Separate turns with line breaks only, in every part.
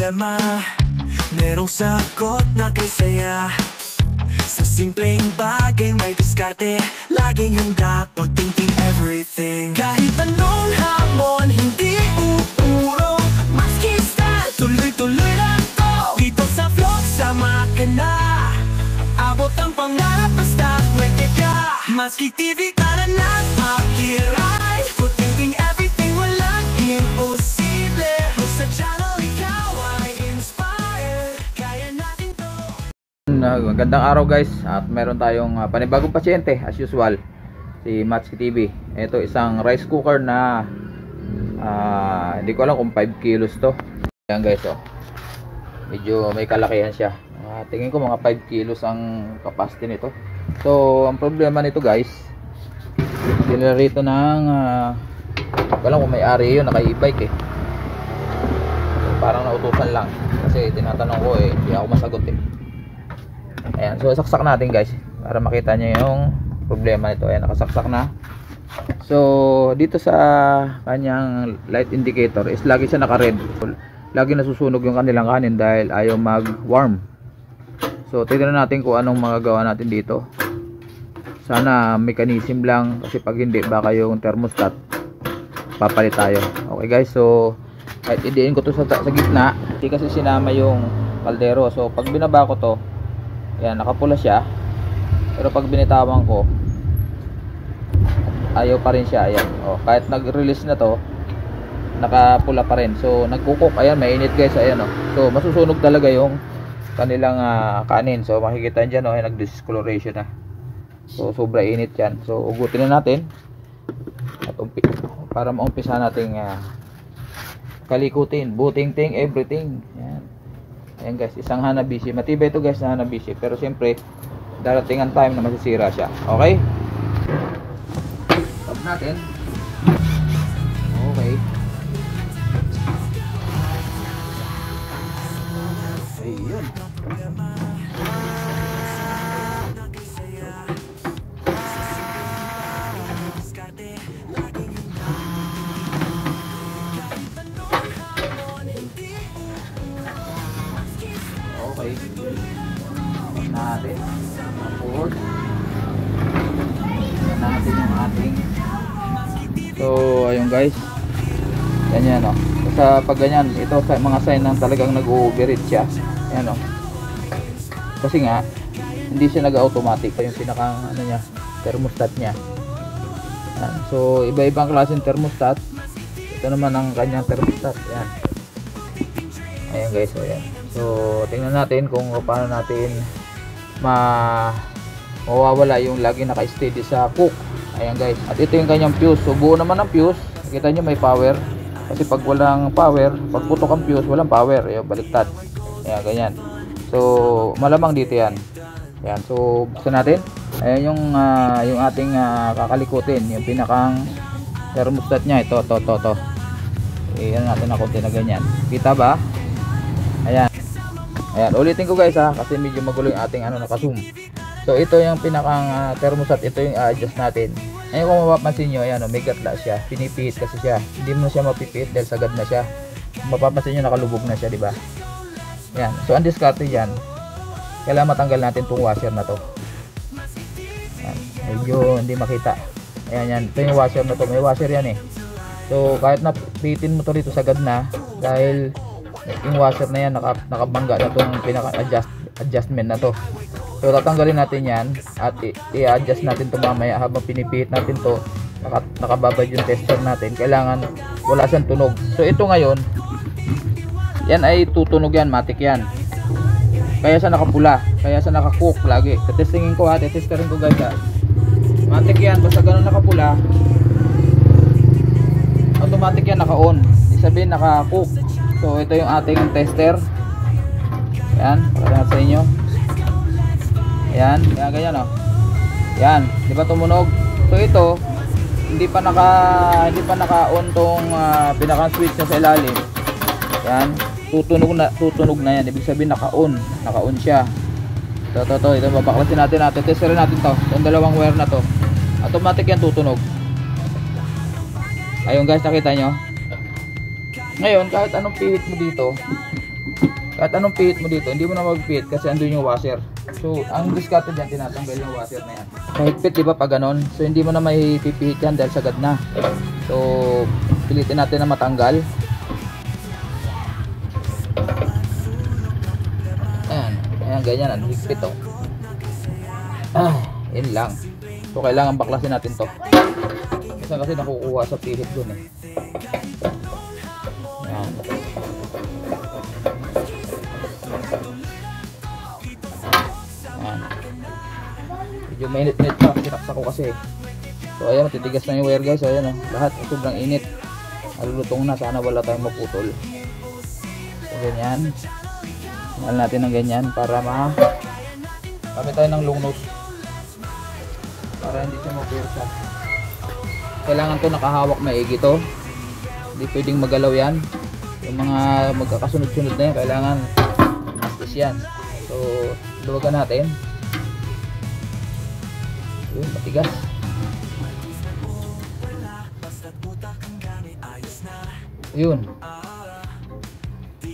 problema, merong sagot na kay saya. Sa simpleng bagay may diskarte, laging handa pag-thinking everything. Kahit anong hamon, hindi uurong, maski style, tuloy-tuloy lang to. Dito sa vlog, sama ka na, abot ang pangarap basta may tiga. Maski TV, tara na, makiray, pag-thinking everything, walang imposible. Sa channel, ikaw ay inspired, kaya natin to.
Magandang araw guys, at meron tayong panibagong pasyente as usual, si Matski TV. Ito isang rice cooker na hindi ko alam kung 5 kilos to. Ayan guys, oh, medyo may kalakihan siya. Tingin ko mga 5 kilos ang capacity nito. So ang problema nito guys, dinala rito ng walang kung may-ari yun, naka-e-bike eh. Parang nautusan lang kasi tinatanong ko eh, hindi ako masagot eh. Ayan, so saksak natin guys para makita nyo yung problema nito. Ayan, nakasaksak na. So dito sa kanyang light indicator is lagi siya naka-red. Lagi nasusunog yung kanilang kanin dahil ayaw mag-warm. So tignan natin kung anong magagawa natin dito. Sana mechanism lang, kasi pag hindi baka yung thermostat papalit tayo. Okay guys, so kahit idiin ko to sa gitna, hindi kasi sinama yung kaldero. So pag binaba ko to, ayan, nakapula siya. Pero pag binitawan ko, ayaw pa rin siya. Ayan, oh, kahit nag-release na to, nakapula pa rin. So nagkukok, ayan, mainit guys. Ayan, oh. So masusunog talaga yung kanilang kanin. So makikita nyo, oh, nag-discoloration na. So sobra init yan. So ugutin na natin at para maumpisa nating kalikutin, buting-ting, everything. Ayan. Ayan guys, isang Hanabishi. Matibay ito guys na Hanabishi, pero siyempre darating ang time na masisira siya. Okay, stop natin. Okay, ayun. Okay, natin forward natin yung ating. So ayun guys, ganyan, oh. Sa pag ganyan, ito sa mga sign ng talagang nag-overheat siya. Ayan, oh. Kasi nga hindi siya nag-automatic yung pinakang ano niya, thermostat niya. Ayan. So iba-ibang klaseng thermostat. Ito naman ang kanyang thermostat. Ayan. Ayan guys, so ayan. So tingnan natin kung paano natin mawawala yung lagi naka-steady sa cook. Ayan guys, at ito yung kanyang fuse. So buo naman ang fuse. Nakita nyo may power. Kasi pag walang power, pag putok ang fuse, walang power. Ayan, baliktad. Ayan, ganyan. So malamang dito yan. Ayan, so buksan natin. Ayan yung ating kakalikutin, yung pinakang thermostat nya. Ito. Ayan natin na konti na ganyan. Kita ba? Ayan. Ayan, ulitin ko guys kasi medyo magulo yung ating naka-zoom. So ito yung pinakang thermostat, ito yung adjust natin. Ngayon kung mapapansin nyo, ayan, may gatla siya, pinipihit kasi siya. Hindi mo siya mapipihit dahil sagad na siya. Kung mapapansin nyo, nakalubog na siya, diba? Ayan, so ang discarte yan, kailangan matanggal natin itong washer na to. Ayan, medyo hindi makita. Ayan, yan, ito yung washer na to, may washer yan eh. So kahit na pihitin mo to dito, sagad na, dahil yung washer na yan nakabangga na itong pinaka-adjustment na to. So tatanggalin natin yan at i-adjust natin ito mamaya habang pinipihit natin to. Nakababad yung tester natin, kailangan wala siyang tunog. So ito ngayon, yan ay tutunog yan, matik yan. Kaya siya nakapula, kaya siya nakakook lagi. Testingin ko tetesterin ko guys matik yan, basta ganun nakapula, automatic yan naka-on, isabihin naka-cook. So ito yung ating tester. Ayan, pakita sa inyo. Ayan, ganyan, oh. Ayan, di ba tumunog? So ito, hindi pa naka-on tong pinaka-switch na sa ilalim. Ayan, tutunog na yan. Ibig sabihin naka-on siya. Ito babaklasin natin, testerin natin to. Itong dalawang wire na to. Automatic yan tutunog. Ayun guys, nakita nyo? Ngayon, kahit anong pihit mo dito, Kahit anong pihit mo dito, hindi mo na magpihit kasi andun yung washer. So, ang diskarte dyan, tinatanggal yung washer na yan. Mahigpit, di ba, pag ganon? So, hindi mo na may pipihit yan dahil sagad na. So, pilitin natin na matanggal. Ayan, ayan, ganyan, ang higpit to. Yun lang. So, kailangan baklasin natin to. Kasi nakukuha sa pihit dun eh. Ayan. Medyo mainit-init pa, tinaksa ko kasi. So ayan, titigas na yung wire guys. So ayan, lahat sobrang init. Alulutong na, sana wala tayong maputol. So ganyan. Mahal natin ng ganyan para kami tayo ng long nose. Para hindi siya mapursa. Kailangan to nakahawak maigi to. Hindi pwedeng magalaw yan. Yung mga magkakasunod-sunod na yan, kailangan astis yan. So luwagan natin. Yun, matigas. Yun.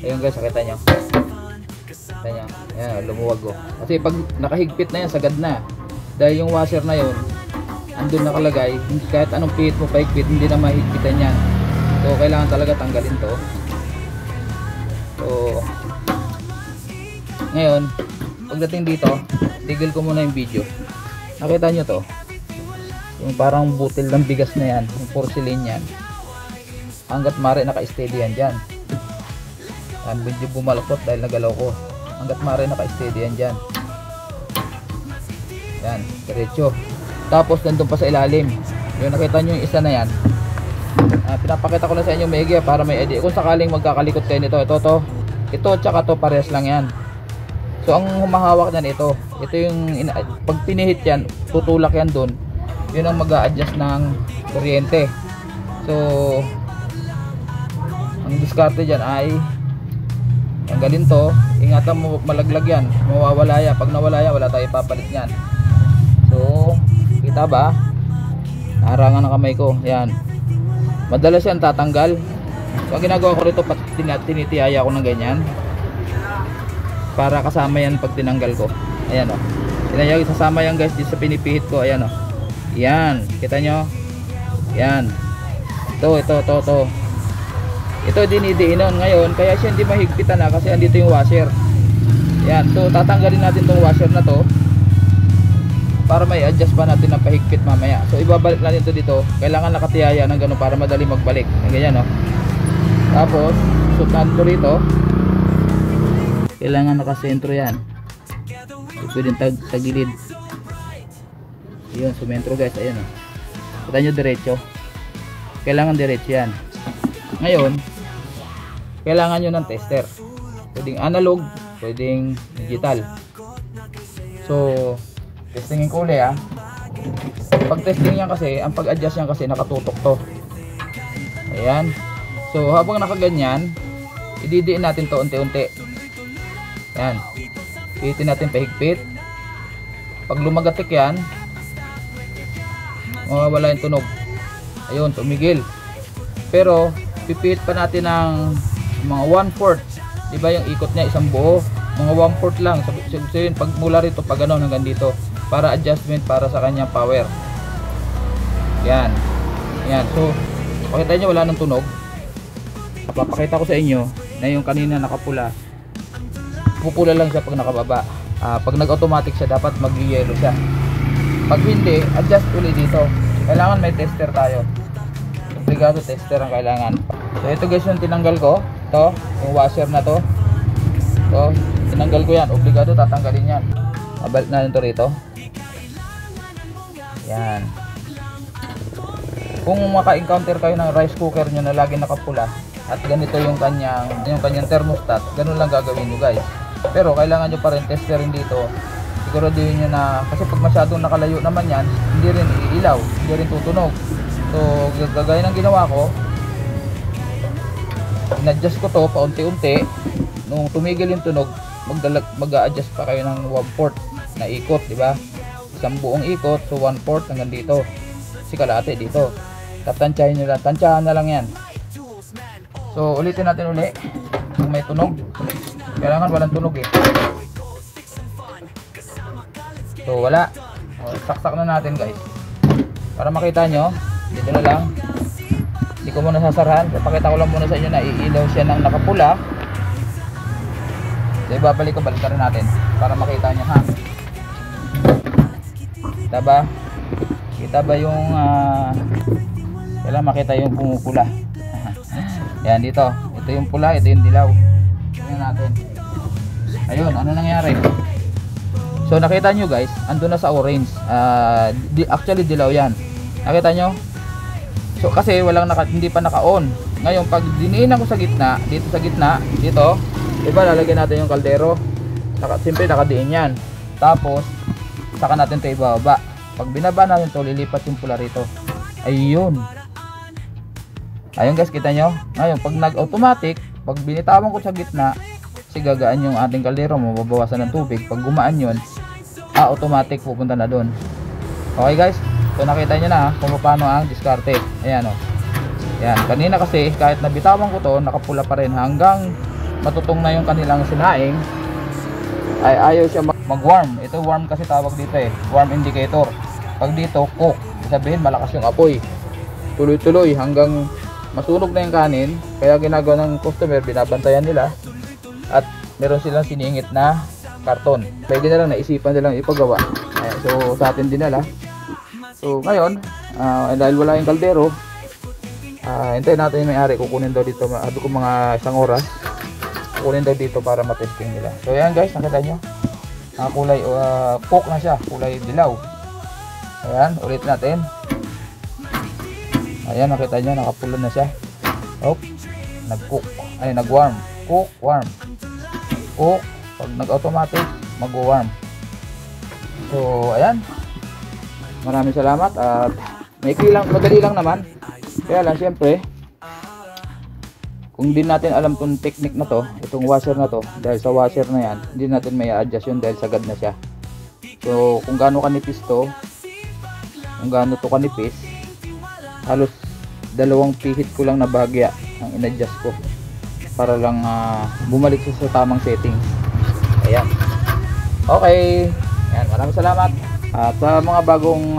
Ayun guys, nakita nyo. Nakita nyo. Ayan, lumuwag ko. Kasi pag nakahigpit na yan, sagad na. Dahil yung washer na yun, andun nakalagay. Kahit anong pihit mo pahigpit, hindi na mahigpitan yan. So, kailangan talaga tanggalin to. So, ngayon, pagdating dito, tigil ko muna yung video. Nakita nyo to, yung parang butil ng bigas na yan, yung porcelain yan, hanggat mare naka-steady yan dyan. Medyo bumalakot dahil nagalaw ko. Hanggat mare naka-steady yan dyan. Yan, diretso. Tapos nandun pa sa ilalim, yung nakita nyo yung isa na yan, pinapakita ko na sa inyo maigi para may idea kung sakaling magkakalikot kayo nito. Ito tsaka to parehas lang yan. So ang humahawak niyan ito yung pag pinihit yan, tutulak yan doon. Yun ang mag-a-adjust ng kuryente. So ang diskarte diyan ay tanggalin to, ingatan mo malaglag yan, mawawala yan. Pag nawala yan, wala tayong papalit niyan. So kita ba? Harangan ng kamay ko. Yan. Madalas yan tatanggal. So ang ginagawa ko rito, tinitiyaya ko ng ganyan para kasama yan pag tinanggal ko. Ayan o. Tinayag, sasama yan guys dito sa pinipihit ko. Ayan o. Yan. Kita nyo? Yan. Ito. Ito dinidiinon ngayon. Kaya siya hindi mahigpitan na kasi andito yung washer. Yan. So tatanggalin natin tong washer na to para may adjust pa natin ng pahigpit mamaya. So ibabalik natin to dito. Kailangan nakatiyaya ng ganun para madali magbalik. Ganyan o. Tapos shoot natin to rito. Kailangan nakasentro yan. Pwedeng tagilid. Yun, sumentro guys. Ayan o. Kita nyo diretso. Kailangan diretso yan. Ngayon, kailangan nyo ng tester. Pwedeng analog, pwedeng digital. So, testingin ko ulit ha. Pag testing yan kasi, ang pag-adjust yan kasi nakatutok to. Ayan. So, habang nakaganyan, ididiin natin to unti-unti. Yan. Pihitin natin pahigpit. Pag lumagatik yan, mawawala yung tunog. Ayun, tumigil. Pero pipihit pa natin ng mga 1/4. Diba yung ikot niya isang buo? Mga 1/4 lang. Sabihin, pag mula rito, pag gano'n hanggang dito. Para adjustment para sa kanyang power. Yan. Yan. So, pakita nyo wala ng tunog. Papakita ko sa inyo na yung kanina nakapula. Pupula lang siya pag nakababa. Pag nag-automatic siya, dapat mag-yellow siya. Pag hindi, adjust ulit dito. Kailangan may tester tayo. Obligado tester ang kailangan. So ito guys yung tinanggal ko. Ito, yung washer na to. Ito, tinanggal ko yan. Obligado tatanggalin yan. Mabalik na ito rito. Yan. Kung maka-encounter kayo ng rice cooker nyo na lagi nakapula at ganito yung kanyang thermostat, ganun lang gagawin nyo guys. Pero kailangan nyo pa rin testerin dito. Siguraduhin nyo na, kasi pag masyadong nakalayo naman yan, hindi rin iilaw, hindi rin tutunog. So gagaya ng ginawa ko, in-adjust ko to paunti-unti. Nung tumigil yung tunog, mag-a-adjust pa kayo ng 1/4 na ikot, di ba? Isang buong ikot, so 1/4 hanggang dito. Si kalahati dito. Tatantyahin nyo lang, tantyahan na lang yan. So ulitin natin uli kung may tunog. Kailangan walang tunog eh. So wala. Saksak na natin guys. Para makita nyo, dito na lang. Hindi ko muna sasarahan. Papakita ko lang muna sa inyo na iilaw siya ng nakapula. So ibabalik ko, balik rin natin para makita nyo ha. Kita ba? Kita ba yung kailangan makita yung pumupula. Yan dito. Ito yung pula, ito yung dilaw. Tingnan natin. Ayun, ano nangyari? So nakita nyo guys, ando na sa orange. Actually dilaw yan. Nakita nyo? So kasi hindi pa naka-on. Ngayon pag diniinan ko sa gitna, dito sa gitna, dito, diba lalagyan natin yung kaldero. Siyempre nakadiin yan. Tapos saka natin ito ibaba. Pag binaba natin ito, lilipat yung pula rito. Ayun. Ayun guys, kita nyo? Ngayon pag nag-automatic, pag binitawan ko sa gitna, kasi gagaan yung ating kaldero, mababawasan ng tubig. Pag gumaan yun, automatic pupunta na doon. Okay guys, so nakita nyo na kung paano ang diskarte. Ayan o. Ayan, kanina kasi kahit nabitawan ko to, nakapula pa rin hanggang matutong na yung kanilang sinaing, ay ayaw siya mag-warm. Ito warm kasi tawag dito eh, warm indicator. Pag dito cook, sabihin malakas yung apoy, tuloy-tuloy hanggang masunog na yung kanin. Kaya ginagawa ng customer, binabantayan nila at meron silang siningit na karton. Pwede na lang, naisipan nilang ipagawa. Ayan, so sa atin dinala. So ngayon, dahil wala yung kaldero, hintayin natin yung may-ari. Kukunin daw dito, sabi ko mga isang oras, kukunin daw dito para matesting nila. So ayan guys, nakita nyo, kulay coke na siya, kulay dilaw. Ayan, ulit natin. Ayan, nakita nyo, nakapula na siya. Oh, nag-cook, ay nag-warm. Cook, warm. Cook, pag nag-automatic, mag-warm. So ayan, maraming salamat at madali lang naman. Kaya lang syempre, kung di natin alam tong technique na to, itong washer na to, dahil sa washer na yan, hindi natin may adjust yun dahil sagad na siya. So kung gaano kanipis to, kung gaano to kanipis, halos 2 pihit ko lang na bahagya ang in-adjust ko para lang bumalik siya sa tamang settings. Ayan. Okay. Ayan, maraming salamat. At sa mga bagong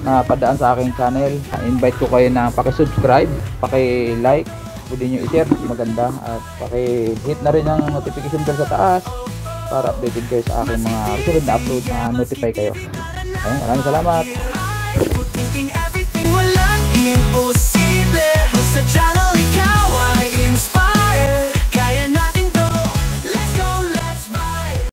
napadaan sa aking channel, invite ko kayo na paki-subscribe, paki-like, pwede nyo i-share, maganda, at paki-hit na rin ang notification bell sa taas para updated kayo sa aking mga susunod na upload na notify kayo. Ayan, maraming salamat.
Walang imposible.